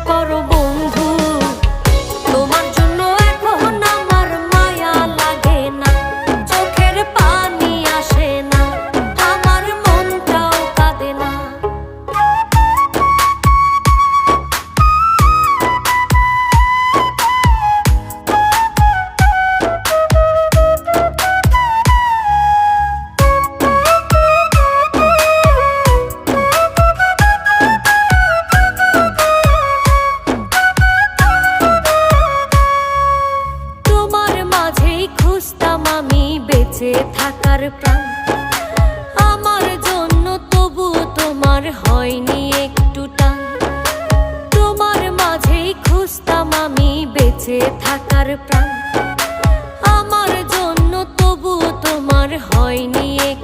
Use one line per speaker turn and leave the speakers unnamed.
করো বন্ধু, তোমার জন্য এখন আমার মায়া লাগে না, চোখের পানি আসে না, আমার মনটাও কাঁদে না। খুঁজতাম আমি বেঁচে থাকার প্রাণ, আমার জন্য তবু তোমার হয়নি একটু টান। তোমার মাঝেই খুঁজতাম আমি বেঁচে থাকার প্রাণ, আমার জন্য তবু তোমার হয়নি